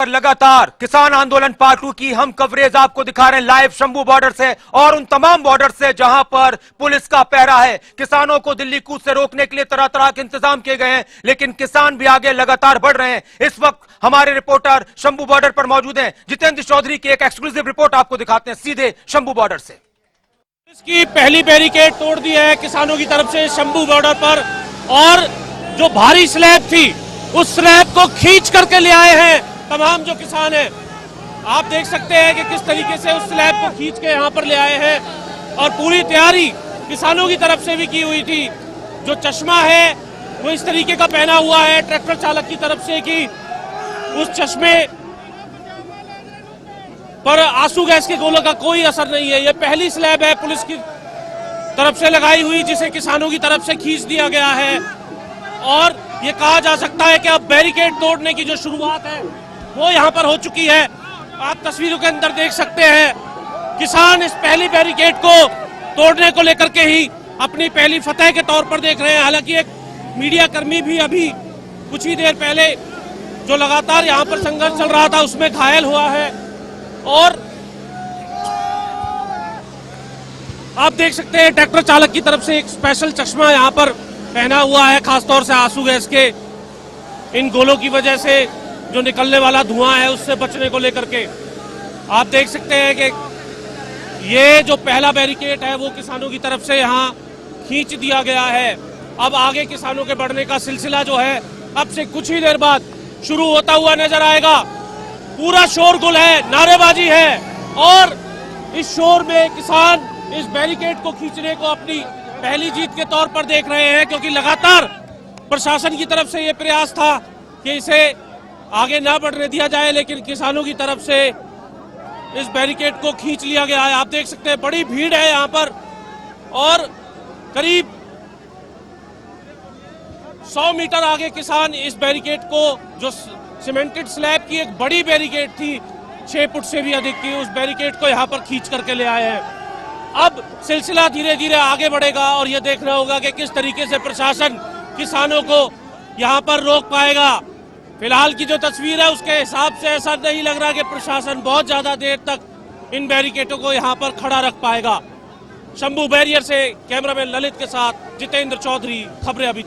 पर लगातार किसान आंदोलन पार्ट 2 की हम कवरेज आपको दिखा रहे हैं लाइव शंभू बॉर्डर से और उन तमाम बॉर्डर से जहां पर पुलिस का पहरा है। किसानों को दिल्ली कूच से रोकने के लिए तरह तरह के इंतजाम किए गए हैं, लेकिन किसान भी आगे लगातार बढ़ रहे हैं। इस वक्त हमारे रिपोर्टर शंभू बॉर्डर पर मौजूद हैं। जितेंद्र चौधरी की एक एक्सक्लूसिव रिपोर्ट आपको दिखाते हैं सीधे शंभू बॉर्डर से। इसकी पहली बैरिकेड तोड़ दी है किसानों की तरफ से शंभू बॉर्डर पर, और जो भारी स्लैब थी उस स्लैब को खींच करके ले आए हैं तमाम जो किसान हैं। आप देख सकते हैं कि किस तरीके से उस स्लैब को खींच के यहाँ पर ले आए हैं और पूरी तैयारी किसानों की तरफ से भी की हुई थी। जो चश्मा है वो इस तरीके का पहना हुआ है ट्रैक्टर चालक की तरफ से कि उस चश्मे पर आंसू गैस के गोलों का कोई असर नहीं है। ये पहली स्लैब है पुलिस की तरफ से लगाई हुई जिसे किसानों की तरफ से खींच दिया गया है, और ये कहा जा सकता है कि अब बैरिकेड तोड़ने की जो शुरुआत है वो यहाँ पर हो चुकी है। आप तस्वीरों के अंदर देख सकते हैं किसान इस पहली बैरिकेड को तोड़ने को लेकर के ही अपनी पहली फतह के तौर पर देख रहे हैं। हालांकि एक मीडिया कर्मी भी अभी कुछ ही देर पहले जो लगातार यहाँ पर संघर्ष चल रहा था उसमें घायल हुआ है, और आप देख सकते हैं ट्रैक्टर चालक की तरफ से एक स्पेशल चश्मा यहाँ पर पहना हुआ है, खासतौर से आंसू गैस के इन गोलों की वजह से जो निकलने वाला धुआं है उससे बचने को लेकर के। आप देख सकते हैं कि ये जो पहला बैरिकेड है वो किसानों की तरफ से यहाँ खींच दिया गया है। अब आगे किसानों के बढ़ने का सिलसिला जो है अब से कुछ ही देर बाद शुरू होता हुआ नजर आएगा। पूरा शोरगुल है, नारेबाजी है, और इस शोर में किसान इस बैरिकेड को खींचने को अपनी पहली जीत के तौर पर देख रहे हैं, क्योंकि लगातार प्रशासन की तरफ से यह प्रयास था कि इसे आगे ना बढ़ने दिया जाए, लेकिन किसानों की तरफ से इस बैरिकेड को खींच लिया गया है। आप देख सकते हैं बड़ी भीड़ है यहाँ पर, और करीब 100 मीटर आगे किसान इस बैरिकेड को, जो सीमेंटेड स्लैब की एक बड़ी बैरिकेड थी 6 फुट से भी अधिक की, उस बैरिकेड को यहाँ पर खींच करके ले आए हैं। अब सिलसिला धीरे धीरे आगे बढ़ेगा और ये देखना होगा कि किस तरीके से प्रशासन किसानों को यहाँ पर रोक पाएगा। फिलहाल की जो तस्वीर है उसके हिसाब से ऐसा नहीं लग रहा कि प्रशासन बहुत ज्यादा देर तक इन बैरिकेडों को यहाँ पर खड़ा रख पाएगा। शंभू बैरियर से कैमरामैन ललित के साथ जितेंद्र चौधरी, खबरें अभी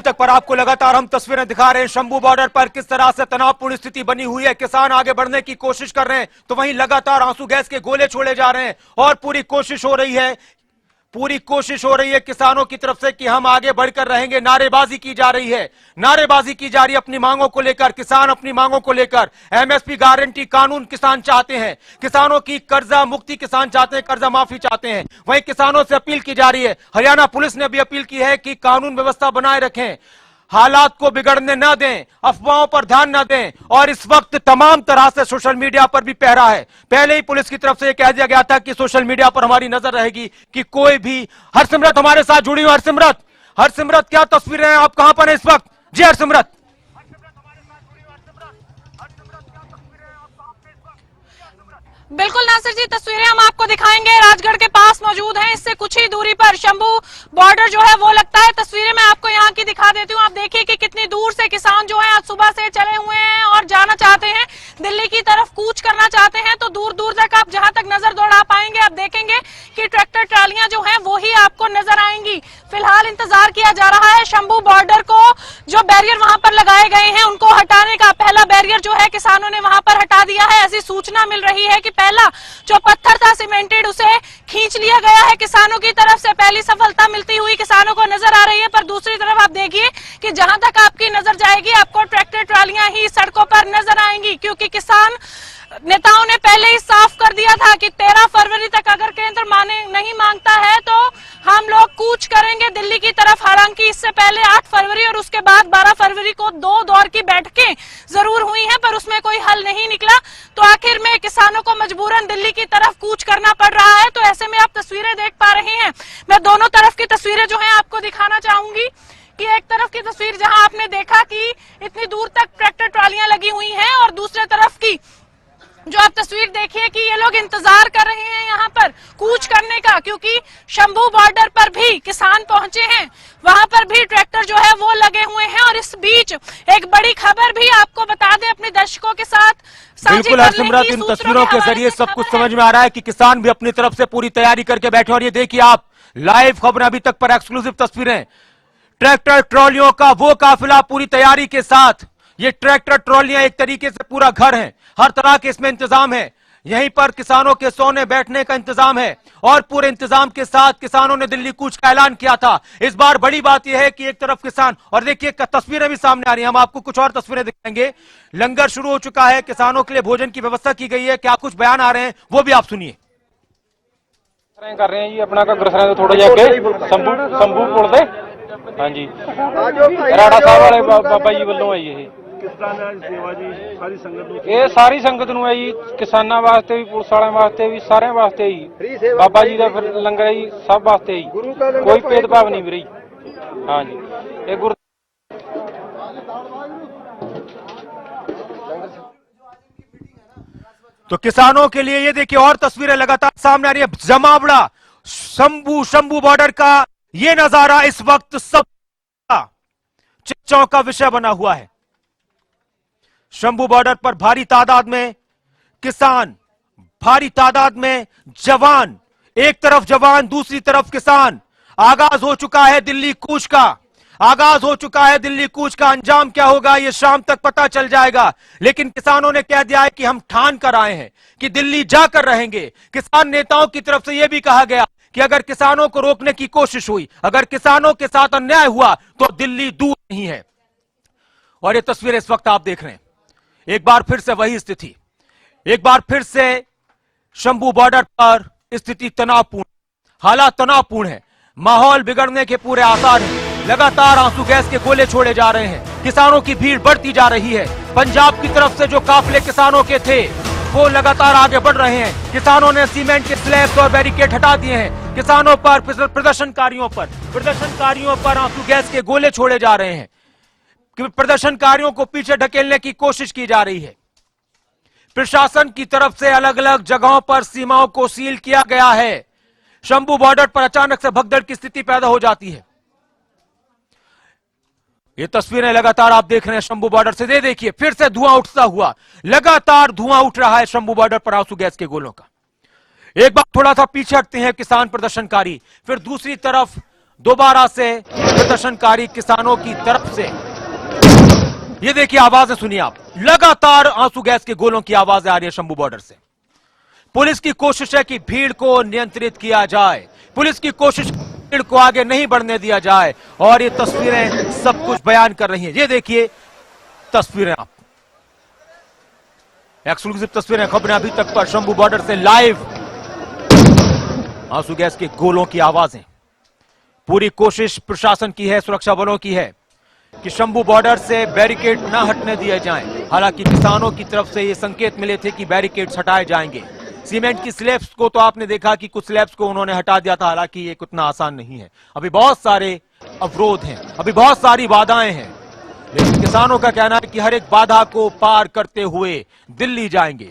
तक पर आपको लगातार हम तस्वीरें दिखा रहे हैं शंभू बॉर्डर पर किस तरह से तनावपूर्ण स्थिति बनी हुई है। किसान आगे बढ़ने की कोशिश कर रहे हैं तो वहीं लगातार आंसू गैस के गोले छोड़े जा रहे हैं, और पूरी कोशिश हो रही है किसानों की तरफ से कि हम आगे बढ़कर रहेंगे। नारेबाजी की जा रही है, अपनी मांगों को लेकर। किसान अपनी मांगों को लेकर एमएसपी गारंटी कानून किसान चाहते हैं, किसानों की कर्जा मुक्ति किसान चाहते हैं, कर्जा माफी चाहते हैं। वहीं किसानों से अपील की जा रही है। हरियाणा पुलिस ने भी अपील की है कि कानून व्यवस्था बनाए रखें, हालात को बिगड़ने न दें, अफवाहों पर ध्यान न दें। और इस वक्त तमाम तरह से सोशल मीडिया पर भी पहरा है। पहले ही पुलिस की तरफ से यह कह दिया गया था कि सोशल मीडिया पर हमारी नजर रहेगी कि कोई भी। हरसिमरत हमारे साथ जुड़ी हुई। हरसिमरत क्या तस्वीरें हैं, आप कहां पर हैं इस वक्त? जी हरसिमरत। बिल्कुल नासिर जी, तस्वीरें हम आपको दिखाएंगे। राजगढ़ के पास मौजूद हैं, इससे कुछ ही दूरी पर शंभू बॉर्डर जो है वो लगता है। तस्वीरें मैं आपको यहाँ की दिखा देती हूँ। आप देखिए कि कितनी दूर से किसान जो है आज सुबह से चले हुए हैं और जाना चाहते हैं, दिल्ली की तरफ कूच करना चाहते हैं। तो दूर दूर तक आप जहां तक नजर दौड़ा पाएंगे आप देखेंगे कि ट्रैक्टर ट्रालियां जो है वो ही आपको नजर आएंगी। फिलहाल इंतजार किया जा रहा है शंभू बॉर्डर को, जो बैरियर वहां पर लगाए गए हैं उनको हटाने का। पहला बैरियर जो है किसानों ने वहां पर हटा दिया है। ऐसी सूचना मिल रही है कि पहला जो पत्थर था सीमेंटेड उसे खींच लिया गया है किसानों की तरफ से। पहली सफलता मिलती हुई किसानों को नजर आ रही है। पर दूसरी तरफ आप देखिए कि जहां तक आपकी नजर जाएगी आपको ट्रैक्टर ट्रालियां ही सड़कों पर नजर आएंगी, क्योंकि किसान नेताओं ने पहले ही साफ कर दिया था कि 13 फरवरी तक अगर केंद्र नहीं मांगता है तो हम लोग कूच करेंगे दिल्ली की तरफ। हालांकि इससे पहले 8 फरवरी और उसके बाद 12 फरवरी को 2 दौर की बैठकें जरूर हुई हैं, पर उसमें कोई हल नहीं निकला। तो आखिर में किसानों को मजबूरन दिल्ली की तरफ कूच करना पड़ रहा है। तो ऐसे में आप तस्वीरें देख पा रहे हैं। मैं दोनों तरफ की तस्वीरें जो है आपको दिखाना चाहूंगी कि एक तरफ की तस्वीर जहां आपने देखा कि इतनी दूर तक ट्रैक्टर ट्रालियां लगी हुई हैं, और दूसरे तरफ की जो आप तस्वीर देखिए कि ये लोग इंतजार कर रहे हैं यहाँ पर कूच करने का, क्योंकि शंभू बॉर्डर पर भी किसान पहुंचे हैं, वहां पर भी ट्रैक्टर जो है वो लगे हुए हैं। और इस बीच एक बड़ी खबर भी आपको बता दें, अपने दर्शकों के साथ बिल्कुल हरसिमरत, इन तस्वीरों के जरिए सब कुछ समझ में आ रहा है कि किसान भी अपनी तरफ से पूरी तैयारी करके बैठे। और ये देखिए आप, लाइव खबर अभी तक पर एक्सक्लूसिव तस्वीरें, ट्रैक्टर ट्रॉलियों का वो काफिला पूरी तैयारी के साथ। ये ट्रैक्टर ट्रॉलियां एक तरीके से पूरा घर है, हर तरह के इसमें इंतजाम है। यहीं पर किसानों के सोने बैठने का इंतजाम है और पूरे इंतजाम के साथ किसानों ने दिल्ली कूच का ऐलान किया था। इस बार बड़ी बात यह है कि एक तरफ किसान, और देखिए तस्वीरें भी सामने आ रही हैं, हम आपको कुछ और तस्वीरें दिखाएंगे। लंगर शुरू हो चुका है, किसानों के लिए भोजन की व्यवस्था की गई है। क्या कुछ बयान आ रहे हैं वो भी आप सुनिए। कर रहे हैं जी अपना का गुरसरा तो थोड़ा जाके शंभू पुल दे। हाँ जी, राड़ा साहब वाले बाबा जी ਵੱਲੋਂ ਆਈ ਇਹ ਕਿਸ ਤਰ੍ਹਾਂ ਦੀ ਸੇਵਾ ਜੀ ਸਾਰੀ ਸੰਗਤ ਨੂੰ? ਇਹ ਸਾਰੀ ਸੰਗਤ ਨੂੰ ਹੈ ਜੀ, ਕਿਸਾਨਾਂ ਵਾਸਤੇ ਵੀ, ਪੁਲਿਸ ਵਾਲਿਆਂ ਵਾਸਤੇ ਵੀ, ਸਾਰਿਆਂ ਵਾਸਤੇ ਜੀ। ਬਾਬਾ ਜੀ ਦਾ ਫਿਰ ਲੰਗਰ ਹੈ ਜੀ, ਸਭ ਵਾਸਤੇ ਜੀ, ਕੋਈ ਭੇਦਭਾਵ ਨਹੀਂ ਵੀਰੇ। हाँ जी, ਇਹ ਗੁਰ तो किसानों के लिए ये देखिए और तस्वीरें लगातार सामने आ रही है। जमावड़ा शंभू बॉर्डर का ये नजारा इस वक्त सब चर्चाओं का विषय बना हुआ है। शंभू बॉर्डर पर भारी तादाद में किसान, भारी तादाद में जवान, एक तरफ जवान दूसरी तरफ किसान। आगाज हो चुका है दिल्ली कूच का, आगाज हो चुका है दिल्ली कूच का। अंजाम क्या होगा ये शाम तक पता चल जाएगा, लेकिन किसानों ने कह दिया है कि हम ठान कर आए हैं कि दिल्ली जाकर रहेंगे। किसान नेताओं की तरफ से यह भी कहा गया कि अगर किसानों को रोकने की कोशिश हुई, अगर किसानों के साथ अन्याय हुआ तो दिल्ली दूर नहीं है। और ये तस्वीरें इस वक्त आप देख रहे हैं, एक बार फिर से वही स्थिति, एक बार फिर से शंभू बॉर्डर पर स्थिति तनावपूर्ण, हालात तनावपूर्ण है, माहौल बिगड़ने के पूरे आसार हैं। लगातार आंसू गैस के गोले छोड़े जा रहे हैं, किसानों की भीड़ बढ़ती जा रही है। पंजाब की तरफ से जो काफिले किसानों के थे वो लगातार आगे बढ़ रहे हैं। किसानों ने सीमेंट के स्लैब्स और बैरिकेड हटा दिए हैं। किसानों पर, प्रदर्शनकारियों पर आंसू गैस के गोले छोड़े जा रहे हैं। प्रदर्शनकारियों को पीछे ढकेलने की कोशिश की जा रही है। प्रशासन की तरफ से अलग अलग जगहों पर सीमाओं को सील किया गया है। शंभू बॉर्डर पर अचानक से भगदड़ की स्थिति पैदा हो जाती है। ये तस्वीरें लगातार आप देख रहे हैं शंभू बॉर्डर से। ये देखिए फिर से धुआं उठता हुआ, लगातार धुआं उठ रहा है शंभू बॉर्डर पर आंसू गैस के गोलों का। एक बार थोड़ा सा पीछे हटते हैं किसान प्रदर्शनकारी, फिर दूसरी तरफ दोबारा से प्रदर्शनकारी किसानों की तरफ से। ये देखिए आवाजें सुनिए आप, लगातार आंसू गैस के गोलों की आवाजें आ रही है शंभू बॉर्डर से। पुलिस की कोशिश है कि भीड़ को नियंत्रित किया जाए, पुलिस की कोशिश भीड़ को आगे नहीं बढ़ने दिया जाए। और ये तस्वीरें सब कुछ बयान कर रही हैं। ये देखिए तस्वीरें आप, एक्सक्लूसिव तस्वीरें, खबरें अभी तक पर शंभू बॉर्डर से लाइव, आंसू गैस के गोलों की आवाजें। पूरी कोशिश प्रशासन की है, सुरक्षा बलों की है कि शंभू बॉर्डर से बैरिकेड न हटने दिए जाएं। हालांकि किसानों की तरफ से ये संकेत मिले थे कि बैरिकेड्स हटाए जाएंगे। सीमेंट की स्लैब्स को तो आपने देखा कि कुछ स्लैब्स को उन्होंने हटा दिया था, हालांकि ये उतना आसान नहीं है। अभी बहुत सारे अवरोध हैं, अभी बहुत सारी बाधाएं हैं, लेकिन किसानों का कहना है कि हर एक बाधा को पार करते हुए दिल्ली जाएंगे,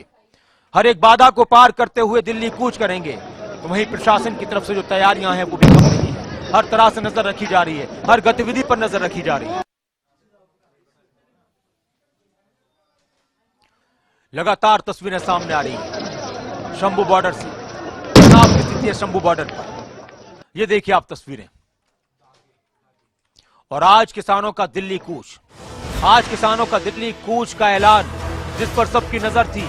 हर एक बाधा को पार करते हुए दिल्ली कूच करेंगे। तो वहीं प्रशासन की तरफ से जो तैयारियां हैं वो भी कम नहीं है, हर तरह से नजर रखी जा रही है, हर गतिविधि पर नजर रखी जा रही है। लगातार तस्वीरें सामने आ रही है शंभू बॉर्डर से, तनाव की स्थिति है शंभू बॉर्डर पर। ये देखिए आप तस्वीरें। और आज किसानों का दिल्ली कूच, आज किसानों का दिल्ली कूच का ऐलान, जिस पर सबकी नजर थी।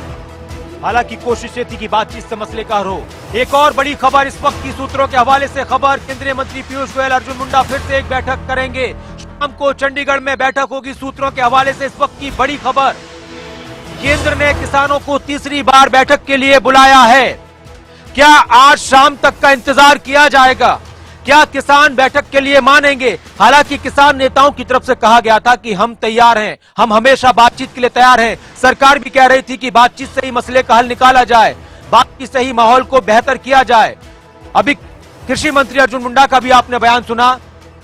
हालांकि कोशिश ये थी कि बातचीत से मसले का हल हो। एक और बड़ी खबर इस वक्त की सूत्रों के हवाले से खबर, केंद्रीय मंत्री पीयूष गोयल, अर्जुन मुंडा फिर से एक बैठक करेंगे। शाम को चंडीगढ़ में बैठक होगी। सूत्रों के हवाले से इस वक्त की बड़ी खबर, केंद्र ने किसानों को तीसरी बार बैठक के लिए बुलाया है। क्या आज शाम तक का इंतजार किया जाएगा? क्या किसान बैठक के लिए मानेंगे? हालांकि किसान नेताओं की तरफ से कहा गया था कि हम तैयार हैं, हम हमेशा बातचीत के लिए तैयार हैं। सरकार भी कह रही थी कि बातचीत से ही मसले का हल निकाला जाए, बातचीत से ही माहौल को बेहतर किया जाए। अभी कृषि मंत्री अर्जुन मुंडा का भी आपने बयान सुना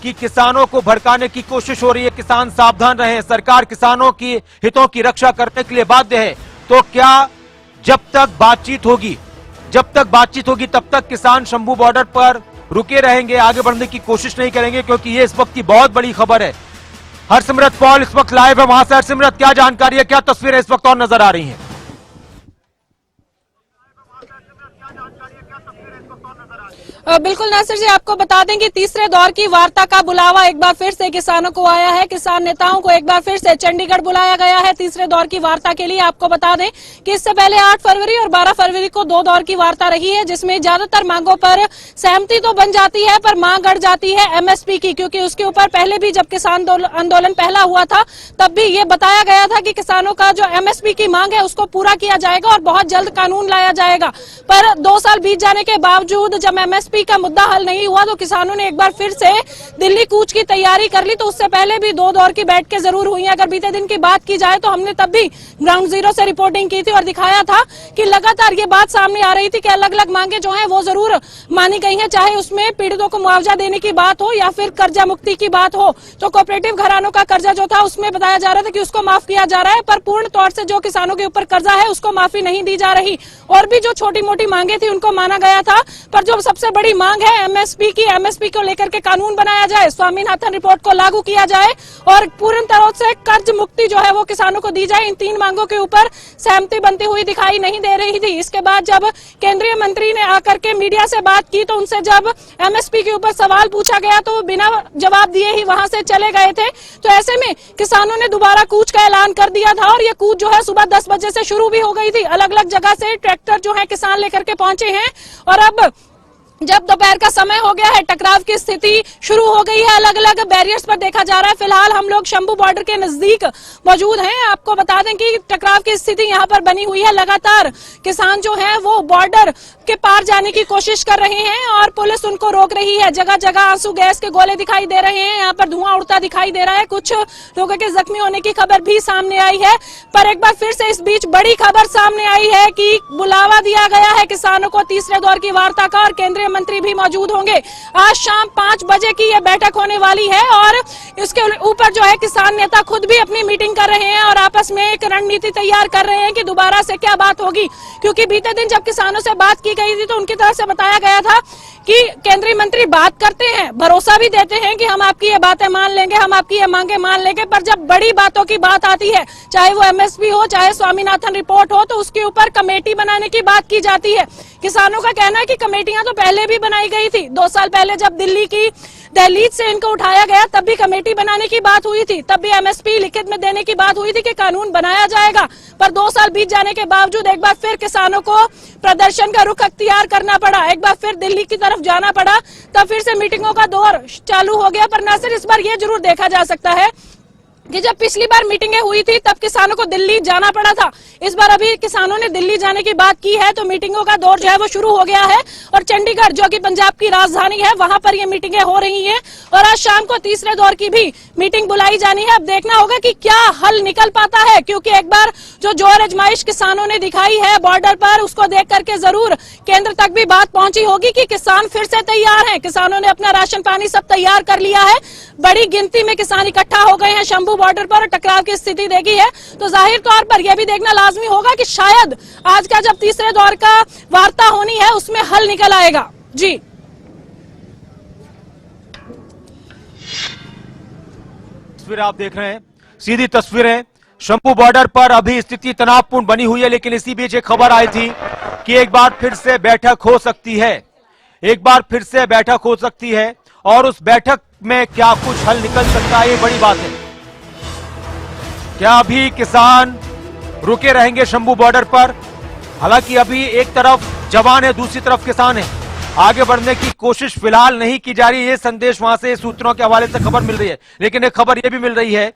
कि किसानों को भड़काने की कोशिश हो रही है, किसान सावधान रहें, सरकार किसानों की हितों की रक्षा करने के लिए बाध्य है। तो क्या जब तक बातचीत होगी, जब तक बातचीत होगी तब तक किसान शंभू बॉर्डर पर रुके रहेंगे, आगे बढ़ने की कोशिश नहीं करेंगे, क्योंकि ये इस वक्त की बहुत बड़ी खबर है। हरसिमरत पॉल इस वक्त लाइव है वहां से। हरसिमरत, क्या जानकारी है, क्या तस्वीरें इस वक्त और नजर आ रही हैं? बिल्कुल नासिर जी, आपको बता दें कि तीसरे दौर की वार्ता का बुलावा एक बार फिर से किसानों को आया है। किसान नेताओं को एक बार फिर से चंडीगढ़ बुलाया गया है तीसरे दौर की वार्ता के लिए। आपको बता दें कि इससे पहले 8 फरवरी और 12 फरवरी को 2 दौर की वार्ता रही है, जिसमें ज्यादातर मांगों पर सहमति तो बन जाती है, पर मांग अड़ जाती है एमएसपी की, क्योंकि उसके ऊपर पहले भी जब किसान आंदोलन पहला हुआ था तब भी ये बताया गया था कि किसानों का जो एमएसपी की मांग है उसको पूरा किया जाएगा और बहुत जल्द कानून लाया जाएगा। पर 2 साल बीत जाने के बावजूद जब एमएसपी का मुद्दा हल नहीं हुआ तो किसानों ने एक बार फिर से दिल्ली कूच की तैयारी कर ली। तो उससे पहले भी 2 दौर की बैठकें जरूर हुई हैं। अगर बीते दिन की बात की जाए तो हमने तब भी ग्राउंड जीरो से रिपोर्टिंग की थी और दिखाया था कि लगातार ये बात सामने आ रही थी कि अलग अलग मांगे जो हैं वो जरूर मानी गई हैं, चाहे उसमें पीड़ितों को मुआवजा देने की बात हो या फिर कर्जा मुक्ति की बात हो। तो कोऑपरेटिव घरानों का कर्जा जो था उसमें बताया जा रहा था कि उसको माफ किया जा रहा है, पर पूर्ण तौर से जो किसानों के ऊपर कर्जा है उसको माफी नहीं दी जा रही। और भी जो छोटी मोटी मांगे थी उनको माना गया था, पर जो सबसे बड़ी मांग है एमएसपी की, एमएसपी को लेकर के कानून बनाया जाए, स्वामीनाथन रिपोर्ट को लागू किया जाए और पूर्ण तरह से कर्ज मुक्ति जो है वो किसानों को दी जाए। इन 3 मांगों के ऊपर सहमति बनती हुई दिखाई नहीं दे रही थी। इसके बाद जब केंद्रीय मंत्री ने आकर के मीडिया से बात की तो उनसे जब एमएसपी के ऊपर सवाल पूछा गया तो बिना जवाब दिए ही वहां से चले गए थे। तो ऐसे में किसानों ने दोबारा कूच का ऐलान कर दिया था और ये कूच जो है सुबह 10 बजे से शुरू भी हो गई थी। अलग अलग जगह से ट्रैक्टर जो है किसान लेकर के पहुंचे हैं और अब जब दोपहर का समय हो गया है टकराव की स्थिति शुरू हो गई है। अलग अलग बैरियर्स पर देखा जा रहा है। फिलहाल हम लोग शंभू बॉर्डर के नजदीक मौजूद हैं। आपको बता दें कि टकराव की स्थिति यहाँ पर बनी हुई है। लगातार किसान जो हैं वो बॉर्डर के पार जाने की कोशिश कर रहे हैं और पुलिस उनको रोक रही है। जगह जगह आंसू गैस के गोले दिखाई दे रहे हैं, यहाँ पर धुआं उड़ता दिखाई दे रहा है। कुछ लोगों के जख्मी होने की खबर भी सामने आई है। पर एक बार फिर से इस बीच बड़ी खबर सामने आई है कि बुलावा दिया गया है किसानों को तीसरे दौर की वार्ता का और केंद्रीय मंत्री भी मौजूद होंगे। आज शाम 5 बजे की ये बैठक होने वाली है और इसके ऊपर जो है किसान नेता खुद भी अपनी मीटिंग कर रहे हैं और आपस में एक रणनीति तैयार कर रहे हैं कि दोबारा से क्या बात होगी। क्योंकि बीते दिन जब किसानों से बात की गई थी तो उनकी तरफ से बताया गया था कि केंद्रीय मंत्री बात करते हैं, भरोसा भी देते हैं कि हम आपकी ये बातें मान लेंगे, हम आपकी ये मांगे मान लेंगे, पर जब बड़ी बातों की बात आती है, चाहे वो एमएसपी हो, चाहे स्वामीनाथन रिपोर्ट हो, तो उसके ऊपर कमेटी बनाने की बात की जाती है। किसानों का कहना है कि कमेटियां तो पहले भी बनाई गई थी। 2 साल पहले जब दिल्ली की दहलीज से इनको उठाया गया तब भी कमेटी बनाने की बात हुई थी, तब भी एमएसपी लिखित में देने की बात हुई थी कि कानून बनाया जाएगा। पर 2 साल बीत जाने के बावजूद एक बार फिर किसानों को प्रदर्शन का रुख अख्तियार करना पड़ा, एक बार फिर दिल्ली की तरफ जाना पड़ा, तब फिर से मीटिंगों का दौर चालू हो गया। पर नासिर, इस बार ये जरूर देखा जा सकता है कि जब पिछली बार मीटिंगें हुई थी तब किसानों को दिल्ली जाना पड़ा था। इस बार अभी किसानों ने दिल्ली जाने की बात की है तो मीटिंगों का दौर जो है वो शुरू हो गया है और चंडीगढ़ जो कि पंजाब की राजधानी है वहां पर ये मीटिंगें हो रही हैं और आज शाम को तीसरे दौर की भी मीटिंग बुलाई जानी है। अब देखना होगा कि क्या हल निकल पाता है, क्योंकि एक बार जो जोर आजमाइश किसानों ने दिखाई है बॉर्डर पर उसको देख करके जरूर केंद्र तक भी बात पहुंची होगी कि किसान फिर से तैयार हैं। किसानों ने अपना राशन पानी सब तैयार कर लिया है। बड़ी गिनती में किसान इकट्ठा हो गए हैं शंभू बॉर्डर पर, टकराव की स्थिति देखी है तो जाहिर तौर पर यह भी देखना लाजमी होगा कि शायद आज का जब तीसरे दौर का वार्ता होनी है उसमें हल निकल आएगा। जी तस्वीरें आप देख रहे हैं, सीधी तस्वीरें शंभू बॉर्डर पर अभी स्थिति तनावपूर्ण बनी हुई है। लेकिन इसी बीच एक खबर आई थी कि एक बार फिर से बैठक हो सकती है, एक बार फिर से बैठक हो सकती है और उस बैठक में क्या कुछ हल निकल सकता है, ये बड़ी बात है। क्या अभी किसान रुके रहेंगे शंभू बॉर्डर पर? हालांकि अभी एक तरफ जवान है, दूसरी तरफ किसान है, आगे बढ़ने की कोशिश फिलहाल नहीं की जा रही है। ये संदेश वहां से सूत्रों के हवाले से खबर मिल रही है। लेकिन एक खबर यह भी मिल रही है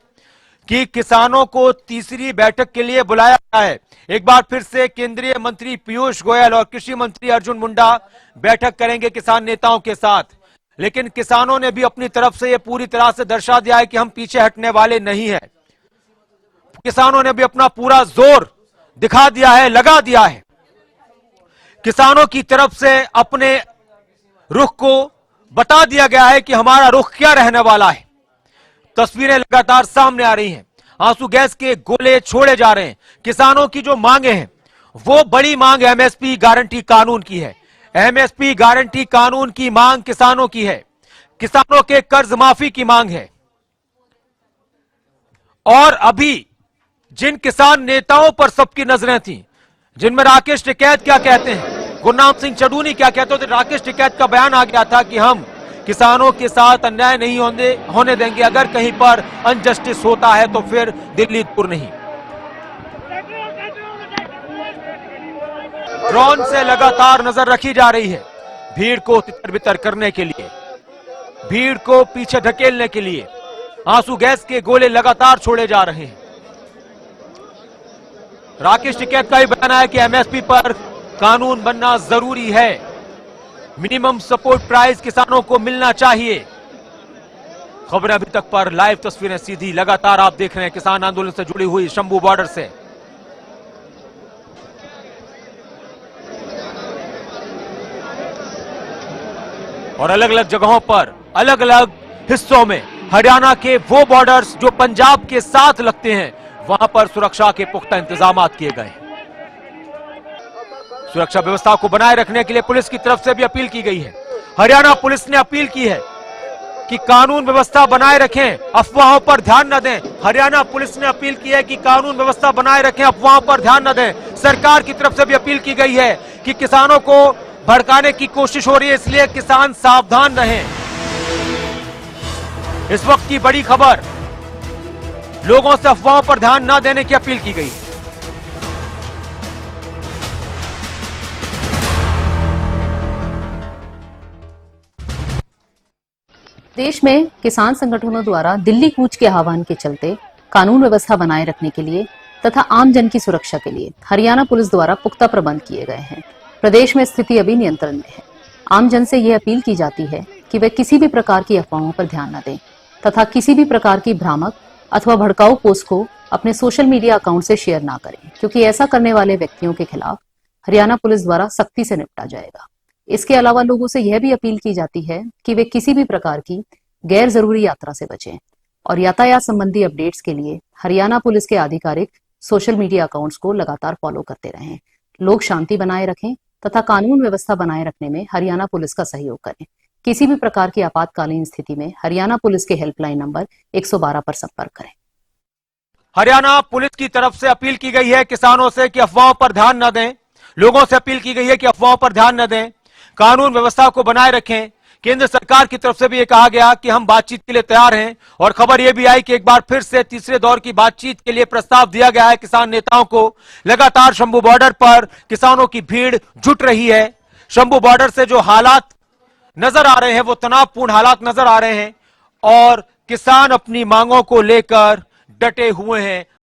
कि किसानों को तीसरी बैठक के लिए बुलाया गया है। एक बार फिर से केंद्रीय मंत्री पीयूष गोयल और कृषि मंत्री अर्जुन मुंडा बैठक करेंगे किसान नेताओं के साथ। लेकिन किसानों ने भी अपनी तरफ से यह पूरी तरह से दर्शा दिया है कि हम पीछे हटने वाले नहीं हैं। किसानों ने भी अपना पूरा जोर दिखा दिया है, लगा दिया है। किसानों की तरफ से अपने रुख को बता दिया गया है कि हमारा रुख क्या रहने वाला है। तस्वीरें लगातार सामने आ रही हैं, आंसू गैस के गोले छोड़े जा रहे हैं। किसानों की जो मांगे हैं वो बड़ी मांग एमएसपी गारंटी कानून की है। एमएसपी गारंटी कानून की मांग किसानों की है, किसानों के कर्ज माफी की मांग है। और अभी जिन किसान नेताओं पर सबकी नजरें थी, जिनमें राकेश टिकैत क्या कहते हैं, गुरनाम सिंह चडूनी क्या कहते थे, राकेश टिकैत का बयान आ गया था कि हम किसानों के साथ अन्याय नहीं होने देंगे, अगर कहीं पर अनजस्टिस होता है तो फिर दिल्ली दूर नहीं। ड्रोन से लगातार नजर रखी जा रही है भीड़ को तितर बितर करने के लिए, भीड़ को पीछे ढकेलने के लिए आंसू गैस के गोले लगातार छोड़े जा रहे हैं। राकेश टिकैत का ही बयान है कि एमएसपी पर कानून बनना जरूरी है, मिनिमम सपोर्ट प्राइस किसानों को मिलना चाहिए। खबरें अभी तक पर लाइव तस्वीरें सीधी लगातार आप देख रहे हैं किसान आंदोलन से जुड़ी हुई शंभू बॉर्डर से। और अलग अलग जगहों पर, अलग अलग हिस्सों में हरियाणा के वो बॉर्डर्स जो पंजाब के साथ लगते हैं, वहां पर सुरक्षा के पुख्ता इंतजाम किए गए हैं। सुरक्षा व्यवस्था को बनाए रखने के लिए पुलिस की तरफ से भी अपील की गई है। हरियाणा पुलिस ने अपील की है कि कानून व्यवस्था बनाए रखें, अफवाहों पर ध्यान न दें। हरियाणा पुलिस ने अपील की है कि कानून व्यवस्था बनाए रखें, अफवाहों पर ध्यान न दें। सरकार की तरफ से भी अपील की गई है कि किसानों को भड़काने की कोशिश हो रही है, इसलिए किसान सावधान रहें। इस वक्त की बड़ी खबर, लोगों से अफवाहों पर ध्यान न देने की अपील की गई। देश में किसान संगठनों द्वारा दिल्ली कूच के आह्वान के चलते कानून व्यवस्था बनाए रखने के लिए तथा आम जन की सुरक्षा के लिए हरियाणा पुलिस द्वारा पुख्ता प्रबंध किए गए हैं। प्रदेश में स्थिति अभी नियंत्रण में है। आम जन से यह अपील की जाती है कि वे किसी भी प्रकार की अफवाहों पर ध्यान न दें तथा किसी भी प्रकार की भ्रामक अथवा भड़काऊ पोस्ट को अपने सोशल मीडिया अकाउंट से शेयर ना करें, क्योंकि ऐसा करने वाले व्यक्तियों के खिलाफ हरियाणा पुलिस द्वारा सख्ती से निपटा जाएगा। इसके अलावा लोगों से यह भी अपील की जाती है कि वे किसी भी प्रकार की गैर जरूरी यात्रा से बचें और यातायात संबंधी अपडेट्स के लिए हरियाणा पुलिस के आधिकारिक सोशल मीडिया अकाउंट्स को लगातार फॉलो करते रहें। लोग शांति बनाए रखें तथा कानून व्यवस्था बनाए रखने में हरियाणा पुलिस का सहयोग करें। किसी भी प्रकार की आपातकालीन स्थिति में हरियाणा पुलिस के हेल्पलाइन नंबर 112 पर संपर्क करें। हरियाणा पुलिस की तरफ से अपील की गई है किसानों से कि अफवाहों पर ध्यान न दें। लोगों से अपील की गई है कि अफवाहों पर ध्यान न दें, कानून व्यवस्था को बनाए रखें। केंद्र सरकार की तरफ से भी यह कहा गया कि हम बातचीत के लिए तैयार हैं, और खबर यह भी आई कि एक बार फिर से तीसरे दौर की बातचीत के लिए प्रस्ताव दिया गया है किसान नेताओं को। लगातार शंभू बॉर्डर पर किसानों की भीड़ जुट रही है। शंभू बॉर्डर से जो हालात नजर आ रहे हैं वो तनावपूर्ण हालात नजर आ रहे हैं, और किसान अपनी मांगों को लेकर डटे हुए हैं,